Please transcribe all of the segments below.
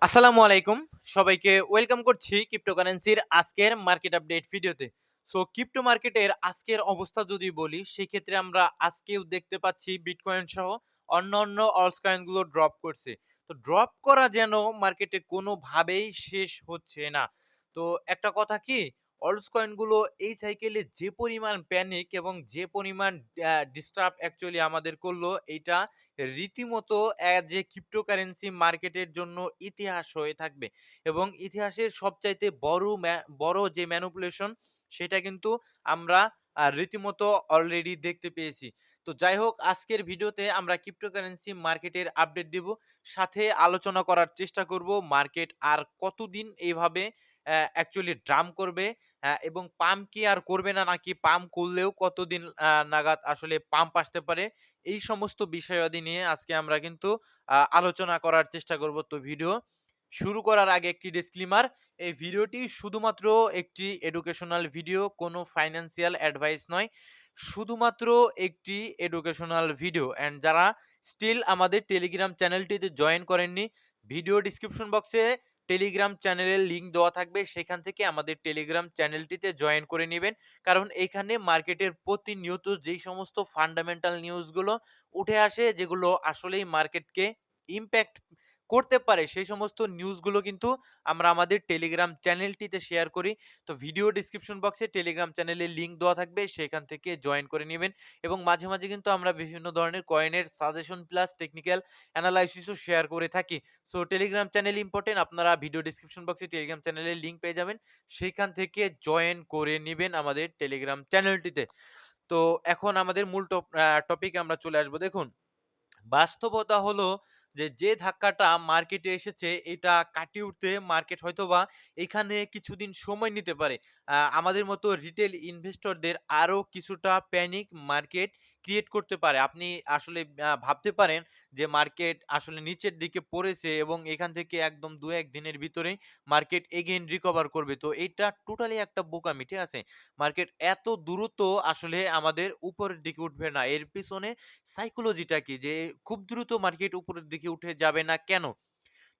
আসসালামু আলাইকুম। সবাইকে ওয়েলকাম করছি ক্রিপ্টোকারেন্সির আজকের মার্কেট আপডেট ভিডিওতে। সো ক্রিপ্টো মার্কেটের আজকের অবস্থা যদি বলি, সেক্ষেত্রে আমরা আজকেও দেখতে পাচ্ছি বিটকয়েন সহ অন্যান্য অলস কয়েন গুলো ড্রপ করছে। তো ড্রপ করা যেন মার্কেটে কোনোভাবেই শেষ হচ্ছে না। তো একটা কথা কি, অলস কয়েন গুলো এই সাইকেলে যে পরিমাণ প্যানিক এবং যে পরিমাণ ডিস্টার্ব অ্যাকচুয়ালি আমাদের করলো, এইটা রীতিমতো যে ক্রিপ্টোকারেন্সি মার্কেটের জন্য ইতিহাস হয়ে থাকবে এবং ইতিহাসের সবচাইতে বড় যে ম্যানিপুলেশন, সেটা কিন্তু আমরা রীতিমতো অলরেডি দেখতে পেয়েছি। তো যাই হোক, আজকের ভিডিওতে আমরা ক্রিপ্টোকারেন্সি মার্কেটের আপডেট দিব, সাথে আলোচনা করার চেষ্টা করব মার্কেট আর কতদিন এইভাবে অ্যাকচুয়ালি ড্রাম করবে, এবং পাম্প কি আর করবে না, নাকি পাম্প করলেও কতদিন নাগাদ আসলে পাম্প আসতে পারে। এই সমস্ত বিষয়াদি নিয়ে আজকে আমরা কিন্তু আলোচনা করার চেষ্টা করব। তো ভিডিও শুরু করার আগে একটি ডিসক্লেমার, এই ভিডিওটি শুধুমাত্র একটি এডুকেশনাল ভিডিও, কোনো ফাইন্যান্সিয়াল অ্যাডভাইস নয়। শুধুমাত্র একটি এডুকেশনাল ভিডিও। অ্যান্ড যারা স্টিল আমাদের টেলিগ্রাম চ্যানেলটিতে জয়েন করেননি, ভিডিও ডিসক্রিপশন বক্সে টেলিগ্রাম চ্যানেলের লিঙ্ক দেওয়া থাকবে, সেখান থেকে আমাদের টেলিগ্রাম চ্যানেলটিতে জয়েন করে নিবেন। কারণ এখানে মার্কেটের প্রতিনিয়ত যেই সমস্ত ফান্ডামেন্টাল নিউজগুলো উঠে আসে, যেগুলো আসলেই মার্কেটকে ইমপ্যাক্ট করতে পারে, সেই সমস্ত নিউজগুলো কিন্তু আমরা আমাদের টেলিগ্রাম চ্যানেলটিতে শেয়ার করি। তো ভিডিও ডিসক্রিপশন বক্সে টেলিগ্রাম চ্যানেলের লিঙ্ক দেওয়া থাকবে, সেখান থেকে জয়েন করে নেবেন। এবং মাঝে মাঝে কিন্তু আমরা বিভিন্ন ধরনের কয়েনের সাজেশন প্লাস টেকনিক্যাল অ্যানালাইসিসও শেয়ার করে থাকি। সো টেলিগ্রাম চ্যানেল ইম্পর্টেন্ট, আপনারা ভিডিও ডিসক্রিপশন বক্সে টেলিগ্রাম চ্যানেলের লিঙ্ক পেয়ে যাবেন, সেইখান থেকে জয়েন করে নিবেন আমাদের টেলিগ্রাম চ্যানেলটিতে। তো এখন আমাদের মূল টপিকে আমরা চলে আসবো। দেখুন, বাস্তবতা হলো যে ধাক্কাটা মার্কেটে এসেছে, এটা কাটিয়ে উঠতে মার্কেট হয়তোবা এখানে কিছুদিন সময় নিতে পারে। আমাদের মতো রিটেল ইনভেস্টরদের আরো কিছুটা প্যানিক মার্কেট ক্রিয়েট করতে পারে। আপনি আসলে ভাবতে পারেন যে মার্কেট আসলে নিচের দিকে পড়েছে এবং এখান থেকে একদম ২-১ দিনের ভিতরেই মার্কেট এগেইন রিকভার করবে। তো এইটা টোটালি একটা বোকামি, ঠিক আছে? মার্কেট এত দ্রুত আসলে আমাদের উপরের দিকে উঠবে না। এর পিছনে সাইকোলজিটা কি? যে খুব দ্রুত মার্কেট উপরের দিকে উঠে যাবে না কেন?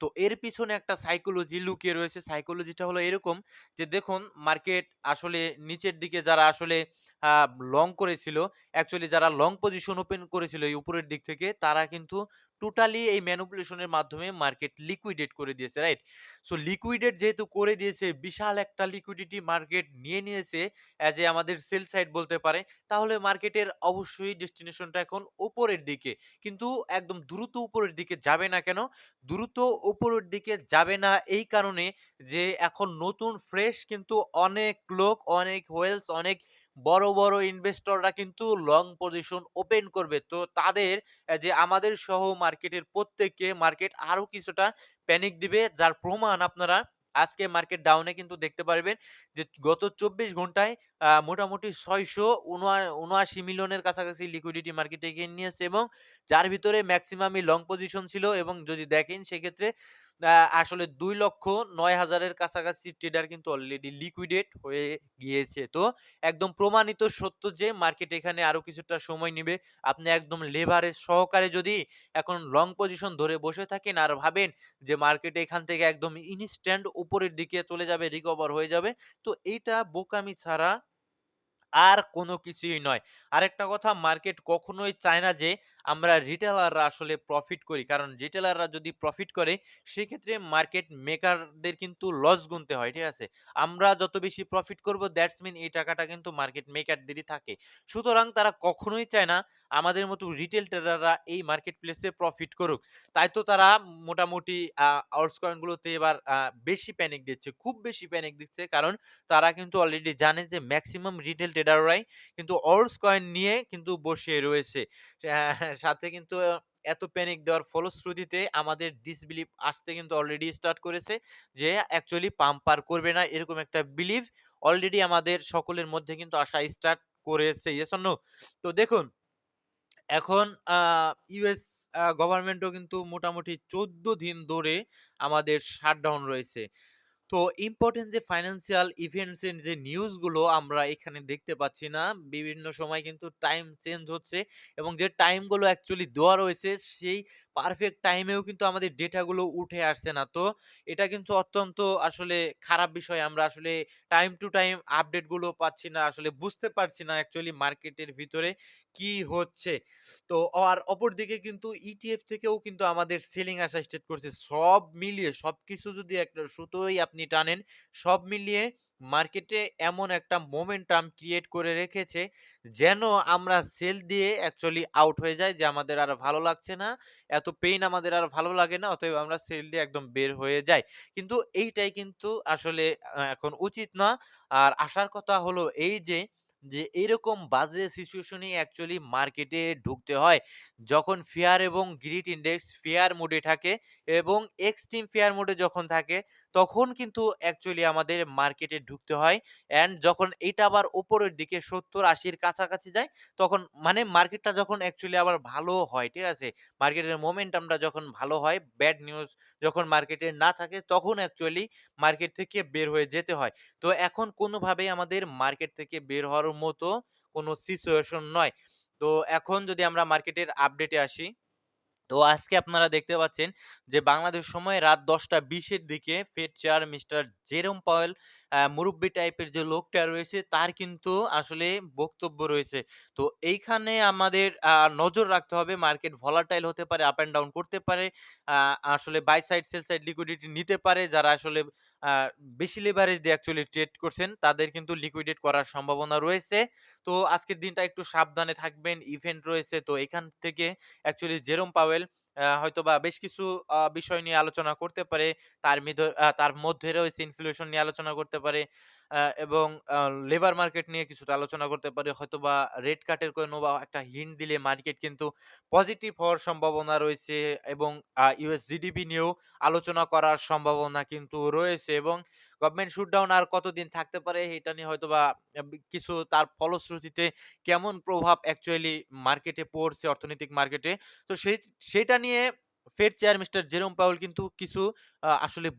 তো এর পিছনে একটা সাইকোলজি লুকিয়ে রয়েছে। সাইকোলজিটা হলো এরকম যে, দেখুন, মার্কেট আসলে নিচের দিকে যারা আসলে আ লং করেছিল, অ্যাকচুয়ালি যারা লং পজিশন ওপেন করেছিল এই উপরের দিক থেকে, তারা কিন্তু টোটালি এই ম্যানিপুলেশন এর মাধ্যমে মার্কেট লিকুইডেট করে দিয়েছে, রাইট? সো লিকুইডেট যেহেতু করে দিয়েছে, বিশাল একটা লিকুইডিটি মার্কেট নিয়ে নিয়েছে অ্যাজ এ আমাদের সেল সাইড বলতে পারে। তাহলে মার্কেটের অবশ্যই ডেস্টিনেশনটা এখন উপরের দিকে। কিন্তু একদম দ্রুত উপরের দিকে যাবে না কেন? দ্রুত উপরের দিকে যাবে না এই কারণে যে এখন নতুন ফ্রেশ কিন্তু অনেক লোক, অনেক ওয়েলস, অনেক বড় বড় ইনভেস্টররা কিন্তু লং পজিশন ওপেন করবে। তো তাদের যে আমাদের সহ মার্কেটের প্রত্যেককে মার্কেট আরো কিছুটা প্যানিক দিবে, যার প্রমাণ আপনারা আজকে মার্কেট ডাউনে কিন্তু দেখতে পারবেন যে গত ২৪ ঘন্টায় মোটামুটি ৬৭৯ মিলিয়নের কাছাকাছি লিকুইডিটি মার্কেটে এগিয়ে নিয়েছে, এবং যার ভিতরে ম্যাক্সিমামই লং পজিশন ছিল। এবং যদি দেখেন সেক্ষেত্রে আ আসলে ২,০৯,০০০ এর কাছাকাছি ট্রেডার কিন্তু অলরেডি লিকুইডেট হয়ে গিয়েছে। তো একদম প্রমাণিত সত্য যে মার্কেট এখানে আরো কিছুটা সময় নিবে। আপনি একদম লেভারেজ সহকারে যদি এখন লং পজিশন ধরে বসে থাকেন আর ভাবেন যে মার্কেট এখান থেকে একদম ইনস্ট্যান্ট উপরের দিকে চলে যাবে, রিকভার হয়ে যাবে, তো এইটা বোকামি ছাড়া আর কোনো কিছুই নয়। আরেকটা কথা, মার্কেট কখনোই চায় না যে আমরা রিটেলাররা আসলে প্রফিট করি। কারণ রিটেলাররা যদি প্রফিট করে, সেক্ষেত্রে মার্কেট মেকারদের কিন্তু লস গুনতে হয়, ঠিক আছে? আমরা যত বেশি প্রফিট করব, দ্যাটস মিন এই টাকাটা কিন্তু মার্কেট মেকারদেরই থাকে। সুতরাং তারা কখনোই চায় না আমাদের মতো রিটেল ট্রেডাররা এই মার্কেট প্লেসে প্রফিট করুক। তাই তো তারা মোটামুটি অল্টস কয়েন গুলোতে এবার বেশি প্যানিক দিচ্ছে। খুব বেশি প্যানিক দিচ্ছে। কারণ তারা কিন্তু অলরেডি জানে যে মেক্সিমাম রিটেল ট্রেডাররাই কিন্তু অলস কয়েন নিয়ে কিন্তু বসে রয়েছে। সাথে কিন্তু এত প্যানিক দেওয়ার ফলশ্রুতিতে আমাদের ডিসবিলিভ আসতে কিন্তু অলরেডি স্টার্ট করেছে যে অ্যাকচুয়ালি পাম্প আর করবে না, এরকম একটা বিলিভ অলরেডি আমাদের সকলের মধ্যে কিন্তু আসা স্টার্ট করেছে। Yes or no? তো দেখুন, এখন আ ইউএস গভর্নমেন্টও কিন্তু মোটামুটি ১৪ দিন ধরে আমাদের শাটডাউন রয়েছে। তো ইম্পোর্টেন্ট যে ফাইন্যান্সিয়াল ইভেন্টস এর যে নিউজ গুলো আমরা এখানে দেখতে পাচ্ছি না। বিভিন্ন সময় কিন্তু টাইম চেঞ্জ হচ্ছে এবং যে টাইম গুলো অ্যাকচুয়ালি দেওয়া রয়েছে, সেই পারফেক্ট টাইমেও কিন্তু আমাদের ডেটাগুলো উঠে আসছে না। তো এটা কিন্তু অত্যন্ত আসলে খারাপ বিষয়। আমরা আসলে টাইম টু টাইম আপডেট গুলো পাচ্ছি না। আসলে বুঝতে পারছি না অ্যাকচুয়ালি মার্কেটের ভিতরে কি হচ্ছে। তো আর অপরদিকে কিন্তু ইটিএফ থেকেও কিন্তু আমাদের সেলিং আসা স্টার্ট করছে। সব মিলিয়ে সবকিছু যদি একটা সুতোই আপনি টানেন, সব মিলিয়ে মার্কেটে এমন একটা মোমেন্টাম ক্রিয়েট করে রেখেছে, যেন আমরা সেল দিয়ে অ্যাকচুয়ালি আউট হয়ে যাই যে আমাদের আর ভালো লাগছে না। এত পেইন আমাদের আর ভালো লাগে না। অতএব আমরা সেল দিয়ে একদম বের হয়ে যাই। কিন্তু এইটাই কিন্তু আসলে এখন উচিত না। আর আসার কথা হলো এই যে এইরকম বাজে সিচুয়েশনেই অ্যাকচুয়ালি মার্কেটে ঢুকতে হয়। যখন ফিয়ার এবং গ্রিড ইনডেক্স ফেয়ার মোডে থাকে এবং এক্সট্রিম ফেয়ার মোডে যখন থাকে, তখন কিন্তু অ্যাকচুয়ালি আমাদের মার্কেটে ঢুকতে হয়। অ্যান্ড যখন এইটা আবার উপরের দিকে ৭০-৮০ র কাছাকাছি যায়, তখন মানে মার্কেটটা যখন অ্যাকচুয়ালি আবার ভালো হয়, ঠিক আছে? মার্কেটের মোমেন্টামটা যখন ভালো হয়, ব্যাড নিউজ যখন মার্কেটে না থাকে, তখন অ্যাকচুয়ালি মার্কেট থেকে বের হয়ে যেতে হয়। তো এখন কোনোভাবেই আমাদের মার্কেট থেকে বের হওয়ার মতো কোনো সিচুয়েশন নয়। তো এখন যদি আমরা মার্কেটের আপডেটে আসি, তো আজকে আপনারা দেখতে পাচ্ছেন যে বাংলাদেশ সময় রাত ১০:২০ এর দিকে ফেড চেয়ার মিস্টার জেরোম পাওয়েল মুরুব্বি টাইপের যে লোকটা রয়েছে তার কিন্তু আসলে বক্তব্য রয়েছে। তো এইখানে আমাদের নজর রাখতে হবে, মার্কেট ভলাটাইল হতে পারে, আপ অ্যান্ড ডাউন করতে পারে। আ আসলে buy side sell side liquidity নিতে পারে। যারা আসলে আ বেশি লেভারেজ দিয়ে অ্যাকচুয়ালি ট্রেড করছেন তাদের কিন্তু লিকুইডেট করার সম্ভাবনা রয়েছে। তো আজকের দিনটা একটু সাবধানে থাকবেন। ইভেন্ট রয়েছে, তো এখান থেকে অ্যাকচুয়ালি জেরোম পাওয়েল হয়তোবা বেশ কিছু বিষয় নিয়ে আলোচনা করতে পারে। তার মধ্যে রয়েছে ইনফ্লেশন নিয়ে আলোচনা করতে পারে এবং লেবার মার্কেট নিয়ে কিছুটা আলোচনা করতে পারে। হয়তোবা রেট কাটের কোনো বা একটা হিন্ট দিলে মার্কেট কিন্তু পজিটিভ হওয়ার সম্ভাবনা রয়েছে এবং ইউএস জিডিপি নিয়েও আলোচনা করার সম্ভাবনা কিন্তু রয়েছে এবং গভর্নমেন্ট শুটডাউন আর কতদিন থাকতে পারে এটা নিয়ে হয়তোবা কিছু তার ফলশ্রুতিতে কেমন প্রভাব অ্যাকচুয়ালি মার্কেটে পড়ছে, অর্থনৈতিক মার্কেটে। তো সেটা নিয়ে ফেড চেয়ার মিস্টার জেরোম পাওয়েল কিন্তু কিছু আসলে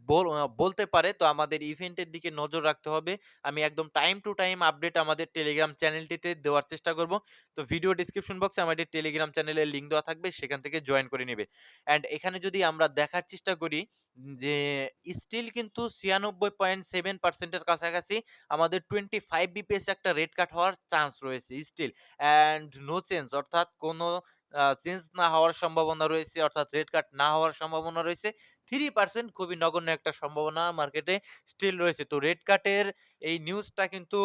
বলতে পারে। তো আমাদের ইভেন্টের দিকে নজর রাখতে হবে। আমি একদম টাইম টু টাইম আপডেট আমাদের টেলিগ্রাম চ্যানেলটিতে দেওয়ার চেষ্টা করব। তো ভিডিও ডেসক্রিপশন বক্সে আমাদের টেলিগ্রাম চ্যানেলের লিংক দেওয়া থাকবে। সেখান থেকে জয়েন করে নিবে। অ্যান্ড এখানে যদি আমরা দেখার চেষ্টা করি যে স্টিল কিন্তু ৯৬.৭% এর কাছাকাছি আমাদের 25 বিপিএস একটা রেট কাট হওয়ার চান্স রয়েছে স্টিল। অ্যান্ড নো চেঞ্জ, অর্থাৎ কোনো চেঞ্জ না হওয়ার সম্ভাবনা রয়েছে, অর্থাৎ রেট কাট না হওয়ার সম্ভাবনা রয়েছে। 3% খুবই নগণ্য একটা সম্ভাবনা মার্কেটে স্টিল রয়েছে। তো রেট কাটের এই নিউজটা কিন্তু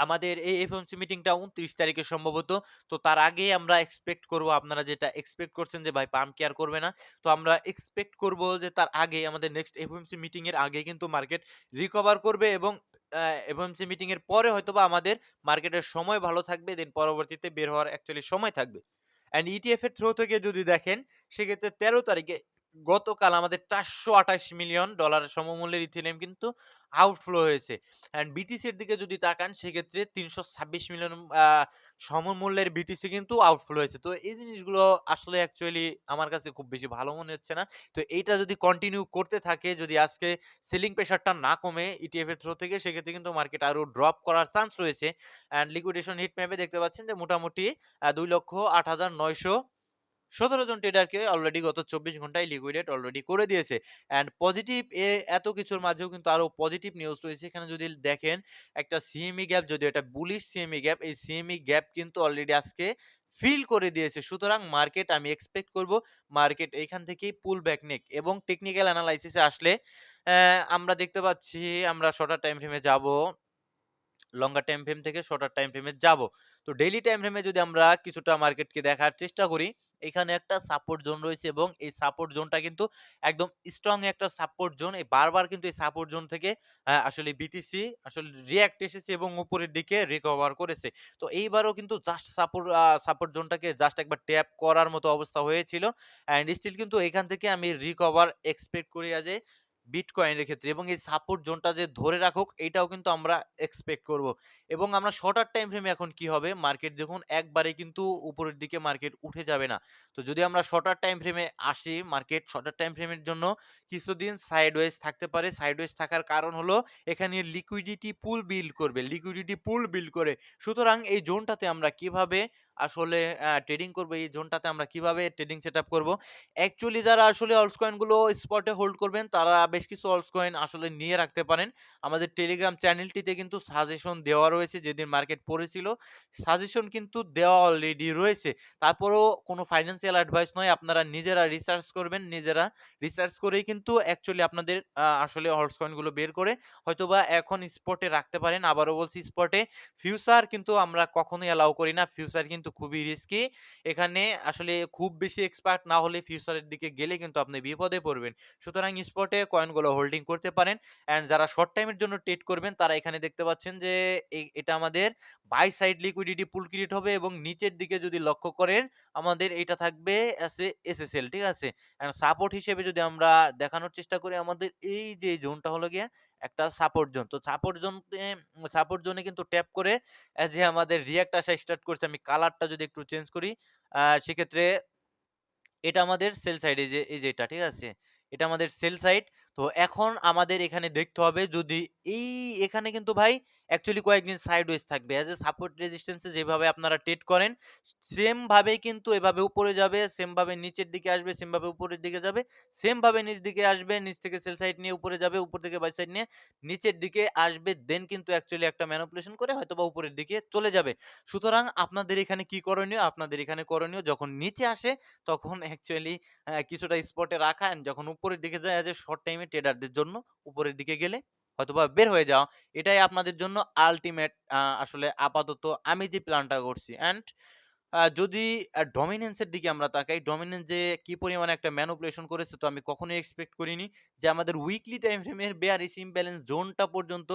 আমাদের এই এফওএমসি মিটিংটা ২৯ তারিখে সম্ভবত। তো তার আগেই আমরা এক্সপেক্ট করব, আপনারা যেটা এক্সপেক্ট করছেন যে ভাই পাম্প কি আর করবে না? তো আমরা এক্সপেক্ট করব যে তার আগেই আমাদের নেক্সট এফওএমসি মিটিং এর আগে কিন্তু মার্কেট রিকভার করবে এবং এফওএমসি মিটিং এর পরে হয়তোবা আমাদের মার্কেটের সময় ভালো থাকবে। দেন পরবর্তীতে বের হওয়ার অ্যাকচুয়ালি সময় থাকবে। অ্যান্ড ইটিএফ এর থ্রো থেকে যদি দেখেন, সেক্ষেত্রে ১৩ তারিখে গতকাল আমাদের $৪২৮ মিলিয়ন সমমূল্যের ইথিলিয়াম কিন্তু আউটফ্লো হয়েছে। অ্যান্ড বিটিসির দিকে যদি তাকান, সেক্ষেত্রে ৩২৬ মিলিয়ন সমমূল্যের বিটিসি কিন্তু আউটফ্লো হয়েছে। তো এই জিনিসগুলো আসলে অ্যাকচুয়ালি আমার কাছে খুব বেশি ভালো মনে হচ্ছে না। তো এইটা যদি কন্টিনিউ করতে থাকে, যদি আজকে সেলিং প্রেশারটা না কমে ইটিএফ এর থ্রো থেকে, সেক্ষেত্রে কিন্তু মার্কেট আরো ড্রপ করার চান্স রয়েছে। অ্যান্ড লিকুইডেশন হিট ম্যাপে দেখতে পাচ্ছেন যে মোটামুটি ২,০৮,৯১৭ জন ট্রেডারকে অলরেডি গত ২৪ ঘন্টায় লিকুইডেট অলরেডি করে দিয়েছে। অ্যান্ড পজিটিভ এত কিছুর মাঝেও কিন্তু আরো পজিটিভ নিউজ রয়েছে। এখানে যদি দেখেন, একটা সিএমই গ্যাপ, যদিও এটা বুলিশ সিএমই গ্যাপ, এই সিএমই গ্যাপ কিন্তু অলরেডি আজকে ফিল করে দিয়েছে। সুতরাং মার্কেট, আমি এক্সপেক্ট করব মার্কেট এইখান থেকেই পুল ব্যাক নেক এবং টেকনিক্যাল এনালাইসিস এ আসলে আমরা দেখতে পাচ্ছি, আমরা শর্টার টাইম ফ্রেমে যাব। লঙ্গার টাইম ফ্রেম থেকে শর্টার টাইম ফ্রেমে যাব। তো ডেইলি টাইম ফ্রেমে যদি আমরা কিছুটা মার্কেটকে দেখার চেষ্টা করি, এখানে একটা সাপোর্ট জোন রয়েছে এবং এই সাপোর্ট জোনটা কিন্তু একদম স্ট্রং একটা সাপোর্ট জোন। বারবার কিন্তু এই সাপোর্ট জোন থেকে আসলে বিটিসি আসলে রিঅ্যাক্ট এসেছে এবং উপরের দিকে রিকভার করেছে। তো এইবারও কিন্তু জাস্ট সাপোর্ট জোনটাকে জাস্ট একবার ট্যাপ করার মতো অবস্থা হয়েছিল। অ্যান্ড স্টিল কিন্তু এখান থেকে আমি রিকভার এক্সপেক্ট করি যে বিটকয়েনের ক্ষেত্রে, এবং এই সাপোর্ট জোনটা যে ধরে রাখুক, এইটাও কিন্তু আমরা এক্সপেক্ট করব। এবং আমরা শর্টার টাইম ফ্রেমে এখন কি হবে, মার্কেট দেখুন একবারে কিন্তু উপরের দিকে মার্কেট উঠে যাবে না। তো যদি আমরা শর্টার টাইম ফ্রেমে আসি, মার্কেট শর্টার টাইম ফ্রেমের জন্য কিছুদিন সাইডওয়েজ থাকতে পারে। সাইডওয়েজ থাকার কারণ হলো এখানে লিকুইডিটি পুল বিল্ড করবে, লিকুইডিটি পুল বিল্ড করে। সুতরাং এই জোনটাতে আমরা কিভাবে আসলে ট্রেডিং করব, এই জোনটাতে আমরা কিভাবে ট্রেডিং সেটআপ করব। অ্যাকচুয়ালি যারা আসলে অলস কয়েন গুলো স্পটে হোল্ড করবেন তারা বেশ কিছু অলস কয়েন আসলে নিয়ে রাখতে পারেন। আমাদের টেলিগ্রাম চ্যানেলটিতে কিন্তু সাজেশন দেওয়া রয়েছে, যেদিন মার্কেট পড়েছিল সাজেশন কিন্তু দেওয়া অলরেডি রয়েছে। তারপরেও কোনো ফাইন্যান্সিয়াল অ্যাডভাইস নয়। আপনারা নিজেরা রিসার্চ করবেন। নিজেরা রিসার্চ করেই কিন্তু অ্যাকচুয়ালি আপনাদের আসলে অলস কয়েন গুলো বের করে হয়তোবা এখন স্পটে রাখতে পারেন। আবারও বলছি, স্পটে ফিউচার কিন্তু আমরা কখনোই অ্যালাউ করি না। ফিউচার কিন্তু খুবই রিস্কি। এখানে আসলে খুব বেশি এক্সপার্ট না হলে ফিউচারের দিকে গেলে কিন্তু আপনি বিপদে পড়বেন। সুতরাং স্পটে কয়েনগুলো হোল্ডিং করতে পারেন। অ্যান্ড যারা শর্ট টাইমের জন্য ট্রেড করবেন তারা এখানে দেখতে পাচ্ছেন যে এটা আমাদের buy side liquidity pool create হবে এবং নিচের দিকে যদি লক্ষ্য করেন আমাদের এইটা থাকবে আছে এসএসএল, ঠিক আছে? অ্যান্ড সাপোর্ট হিসেবে যদি আমরা দেখানোর চেষ্টা করি, আমাদের এই যে জোনটা হলো গিয়ে একটা সাপোর্ট জোন। তো সাপোর্ট জোনে কিন্তু ট্যাপ করে যে আমাদের রিঅ্যাক্ট আসা স্টার্ট করছে। আমি কালারটা যদি একটু চেঞ্জ করি, সেক্ষেত্রে এটা আমাদের সেল সাইড, এই যে এটা, ঠিক আছে? এটা আমাদের সেল সাইড। তো এখন আমাদের এখানে দেখতে হবে যদি এই এখানে কিন্তু ভাই অ্যাকচুয়ালি কয়েকদিন সাইডওয়েজ থাকবে। এজ এ সাপোর্ট রেজিস্ট্যান্স এ যেভাবে আপনারা ট্রেড করেন সেম ভাবেই কিন্তু এভাবে উপরে যাবে, সেম ভাবে নিচের দিকে আসবে, সেম ভাবে উপরের দিকে যাবে, সেম ভাবে নিচ দিকে আসবে, নিচ থেকে সেল সাইড নিয়ে উপরে যাবে, উপর থেকে বাই সাইড নিয়ে নিচের দিকে আসবে। দেন কিন্তু অ্যাকচুয়ালি একটা ম্যানিপুলেশন করে হয়তোবা উপরের দিকে চলে যাবে। সুতরাং আপনাদের এখানে কি করণীয়? আপনাদের এখানে করণীয় যখন নিচে আসে তখন অ্যাকচুয়ালি কিছুটা স্পটে রাখা, এন্ড যখন উপরের দিকে যায় যে শর্ট টাইমে ট্রেডারদের জন্য উপরের দিকে গেলে হয়তোবা বের হয়ে যাওয়া। এটাই আপনাদের জন্য আল্টিমেট আসলে আপাতত আমি যে প্ল্যানটা করছি। অ্যান্ড যদি ডমিন্যান্স এর দিকে আমরা তাকাই, ডমিন্যান্স যে কি পরিমাণে একটা ম্যানিপুলেশন করেছে তো আমি কখনোই এক্সপেক্ট করিনি যে আমাদের উইকলি টাইম ফ্রেমের বেয়ারিশ ইমব্যালেন্স জোনটা পর্যন্ত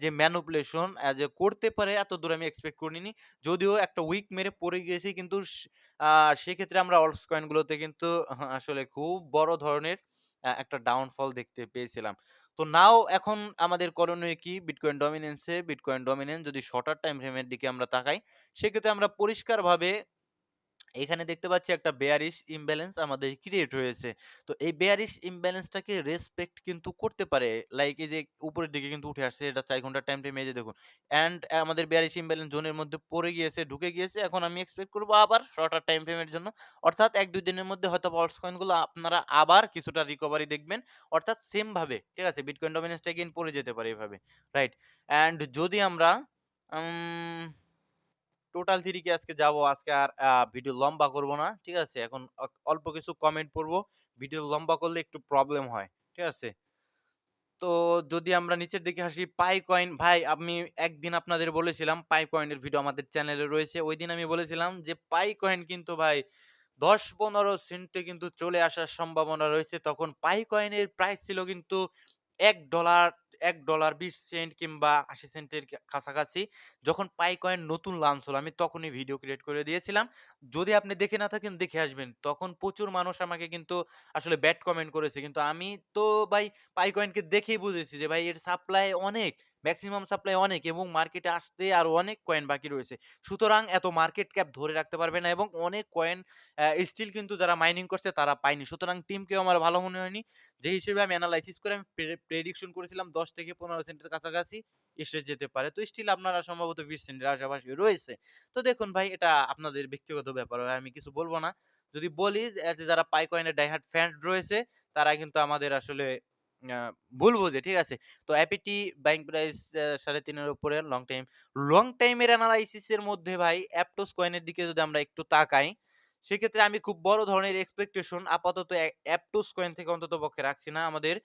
যে ম্যানিপুলেশন যে করতে পারে এতদূর আমি এক্সপেক্ট করিনি। যদিও একটা উইক মেরে পড়ে গিয়েছি কিন্তু সেক্ষেত্রে আমরা অলস কয়েন গুলোতে কিন্তু আসলে খুব বড় ধরনের একটা ডাউনফল দেখতে পেয়েছিলাম। তো নাও এখন আমাদের করণীয় কি? বিটকয়েন ডমিন্যান্স যদি শর্টার টাইম ফ্রেমের দিকে আমরা তাকাই, সেক্ষেত্রে আমরা পরিষ্কারভাবে এখানে দেখতে পাচ্ছি একটা বেয়ারিশ ইমব্যালেন্স আমাদের ক্রিয়েট হয়েছে। তো এই বেয়ারিশ ইমব্যালেন্সটাকে রেসপেক্ট কিন্তু করতে পারে। লাইক এই যে উপরের দিকে কিন্তু উঠে আসছে, এটা ৪ ঘন্টার টাইম ফ্রেম, এই যে দেখুন। অ্যান্ড আমাদের বেয়ারিশ ইমব্যালেন্স জোনের মধ্যে পড়ে গিয়েছে, ঢুকে গিয়েছে। এখন আমি এক্সপেক্ট করব আবার শর্টার টাইম ফ্রেমের জন্য। অর্থাৎ ১-২ দিনের মধ্যে হয়তো অলস কয়েন গুলো আপনারা আবার কিছুটা রিকভারি দেখবেন। অর্থাৎ সেম ভাবে, ঠিক আছে? বিটকয়েন ডমিন্যান্সটা এগেইন পড়ে যেতে পারে এভাবে। রাইট? অ্যান্ড যদি আমরা উম টোটাল 3 কে আজকে যাবো। আজকে আর ভিডিও লম্বা করব না। ঠিক আছে? এখন অল্প কিছু কমেন্ট পড়বো। ভিডিও লম্বা করলে একটু প্রবলেম হয়। ঠিক আছে? তো যদি আমরা নিচের দিকে আসি, পাই কয়েন ভাই আমি একদিন আপনাদের বলেছিলাম পাই কয়েনের ভিডিও আমাদের চ্যানেলে রয়েছে। ঐদিন আমি বলেছিলাম যে পাই কয়েন কিন্তু ভাই ১০-১৫ সেন্টে কিন্তু চলে আসার সম্ভাবনা রয়েছে। তখন পাই কয়েনের প্রাইস ছিল কিন্তু $১ $১ ২০ সেন্ট কিংবা ৮০ সেন্টের কাছাকাছি। যখন পাই কয়েন নতুন লঞ্চ হলো আমি তখনই ভিডিও ক্রিয়েট করে দিয়েছিলাম। যদি আপনি দেখে না থাকেন দেখে আসবেন। তখন প্রচুর মানুষ আমাকে কিন্তু আসলে ব্যাড কমেন্ট করেছে। কিন্তু আমি তো ভাই পাইকয়েনকে দেখেই বুঝেছি যে ভাই এর সাপ্লাই অনেক, মেক্সিমাম সাপ্লাই অনেক এবং মার্কেটে আসতে আরো অনেক কয়েন বাকি রয়েছে। সুতরাং এত মার্কেট ক্যাপ ধরে রাখতে পারবে না এবং অনেক কয়েন স্টিল কিন্তু যারা মাইনিং করছে তারা পায়নি। সুতরাং টিমকেও আমার ভালো মনে হয়নি। যে হিসেবে আমি এনালাইসিস করে আমি প্রেডিকশন করেছিলাম ১০ থেকে ১৫ সেন্টের কাছাকাছি এসে যেতে পারে। তো স্টিল আপনারা সম্ভবত ২০ সেন্টের আশেপাশে রয়েছে। তো দেখুন ভাই এটা আপনাদের ব্যক্তিগত ব্যাপার। আমি কিছু বলব না। যদি বলি যে যারা পাইকয়েনের ডাই হার্ড ফ্যান রয়েছে তারা কিন্তু আমাদের আসলে আ ভুল বোঝে, ঠিক আছে? তো অ্যাপিটি বাইং প্রাইস ৩.৫ এর উপরে লং টাইমের এনালাইসিস এর মধ্যে ভাই অ্যাপটোস কয়েনের দিকে যদি আমরা একটু তাকাই, সেক্ষেত্রে আমি খুব বড় ধরনের এক্সপেকটেশন আপাতত অ্যাপটোস কয়েন থেকে অন্ততপক্ষে রাখছি না। আমাদের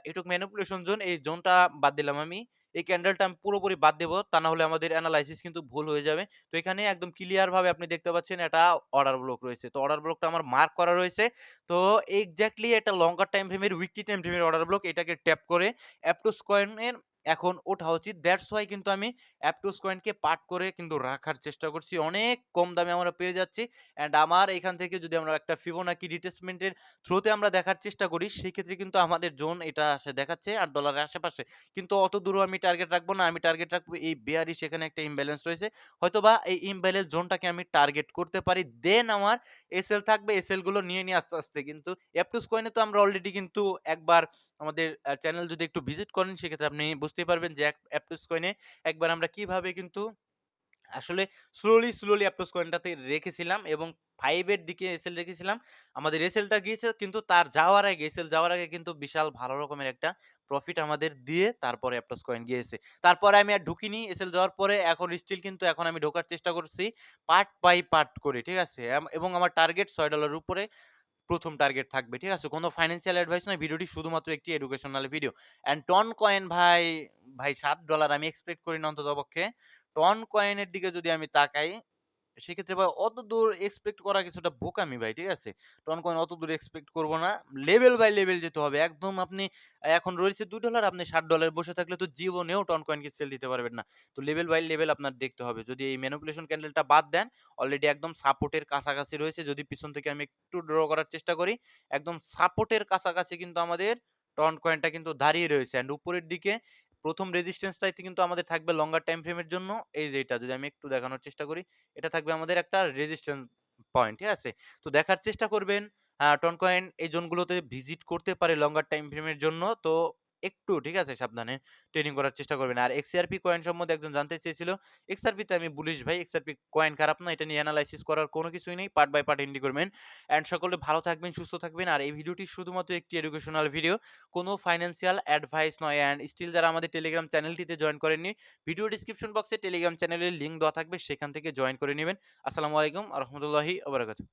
এটুক ম্যানিপুলেশন জোন, এই জোনটা বাদ দিলাম আমি। এই ক্যান্ডেলটা আমি পুরোপুরি বাদ দেব। তা না হলে আমাদের এনালাইসিস কিন্তু ভুল হয়ে যাবে। তো এখানে একদম ক্লিয়ার ভাবে আপনি দেখতে পাচ্ছেন এটা অর্ডার ব্লক রয়েছে। তো অর্ডার ব্লকটা আমার মার্ক করা রয়েছে। তো এক্সাক্টলি এটা লঙ্গার টাইম ফ্রেমের উইকলি টাইম ফ্রেমের অর্ডার ব্লক, এটাকে ট্যাপ করে অ্যাপটোস কয়েনের এখন ওঠা উচিত। দ্যাটস হোয়াই কিন্তু আমি অ্যাপটোস কয়েনকে পার্ট করে কিন্তু রাখার চেষ্টা করছি। অনেক কম দামে আমরা পেয়ে যাচ্ছি। অ্যান্ড আমার এখান থেকে যদি আমরা একটা ফিবোনাকি রিট্রেসমেন্ট এর থ্রুতে আমরা দেখার চেষ্টা করি, সেক্ষেত্রে কিন্তু আমাদের জোন এটা দেখাচ্ছে $৮ এর আশেপাশে। কিন্তু অত দূরও আমি টার্গেট রাখবো না। আমি টার্গেট রাখবো এই বেয়ারিশ, এখানে একটা ইমব্যালেন্স রয়েছে। হয়তোবা এই ইমব্যালেন্স জোনটাকে আমি টার্গেট করতে পারি। দেন আমার এসএল থাকবে। এসএল গুলো নিয়ে আস্তে, আস্তে কিন্তু অ্যাপটোস কয়েনে তো আমরা অলরেডি কিন্তু একবার আমাদের চ্যানেল যদি একটু ভিজিট করেন সেক্ষেত্রে আপনি বুঝতেই পারবেন যে অ্যাপটোস কয়েনে একবার আমরা কিভাবে কিন্তু আসলে স্লোলি অ্যাপ্রোচ কয়েনটাতে রেখেছিলাম এবং 5 এর দিকে এসএল রেখেছিলাম। আমাদের এসএলটা গিয়েছে কিন্তু তার যাওয়ার আগে এসএল যাওয়ার আগে কিন্তু বিশাল ভালো রকমের একটা প্রফিট আমাদের দিয়ে তারপরে অ্যাপ্রোচ কয়েন গিয়েছে। তারপরে আমি আর ঢুকিনি এসএল যাওয়ার পরে এখন স্টিল কিন্তু এখন আমি ঢোকার চেষ্টা করছি পার্ট বাই পার্ট করে। ঠিক আছে? এবং আমার টার্গেট $৬ এর উপরে ১ম টার্গেট থাকবে। ঠিক আছে? কোন ফাইন্যান্সিয়াল অ্যাডভাইস নয়। ভিডিওটি শুধুমাত্র একটি educational video. And TON coin ভাই $৭ আমি এক্সপেক্ট করি না অন্ততপক্ষে। টন কয়েনের দিকে যদি আমি তাকাই সেক্ষেত্রে ভাই অতদূর এক্সপেক্ট করা কিছুটা বোকামি ভাই, ঠিক আছে? টন কয়েন অতদূর এক্সপেক্ট করব না। লেভেল বাই লেভেল যেতে হবে। একদম আপনি এখন রয়েছে $২ আপনি $৬০ বসে থাকলে তো জীবনেও টন কয়েনকে সেল দিতে পারবেন না। তো লেভেল বাই লেভেল আপনার দেখতে হবে। যদি এই ম্যানিপুলেশন ক্যান্ডেলটা বাদ দেন, অলরেডি একদম সাপোর্টের কাছাকাছি রয়েছে। যদি পিছন থেকে আমি একটু ড্র করার চেষ্টা করি, একদম সাপোর্টের কাছাকাছি কিন্তু আমাদের টন কয়েনটা কিন্তু দাঁড়িয়ে রয়েছে। অ্যান্ড উপরের দিকে ১ম রেজিস্ট্যান্সটাই কিন্তু আমাদের থাকবে লঙ্গার টাইম ফ্রেমের জন্য। এই যে এটা যদি আমি একটু দেখানোর চেষ্টা করি। এটা থাকবে আমাদের একটা রেজিস্ট্যান্স পয়েন্ট, ঠিক আছে? তো দেখার চেষ্টা করবেন টন কয়েন এই জোনগুলোতে ভিজিট করতে পারে লঙ্গার টাইম ফ্রেমের জন্য। তো একটু ঠিক আছে সাবধানে ট্রেডিং করার চেষ্টা করবেন। আর XRP কয়েন সম্বন্ধে একজন জানতে চেয়েছিল। XRP তে আমি বুলিশ ভাই। XRP কয়েন খারাপ না। এটা নিয়ে এনালাইসিস করার কোনো কিছুই নেই। পার্ট বাই পার্ট এন্ট্রি করবেন। অ্যান্ড সকলে ভালো থাকবেন, সুস্থ থাকবেন। আর এই ভিডিওটি শুধুমাত্র একটি এডুকেশনাল ভিডিও। কোনো ফাইন্যান্সিয়াল অ্যাডভাইস নয়। অ্যান্ড স্টিল যারা আমাদের টেলিগ্রাম চ্যানেলটিতে জয়েন করেননি, ভিডিও ডেসক্রিপশন বক্সে টেলিগ্রাম চ্যানেলের লিংক দেওয়া থাকবে। সেখান থেকে জয়েন করে নিবেন। আসসালামু আলাইকুম ওয়া রাহমাতুল্লাহি ওয়া বারাকাতুহু।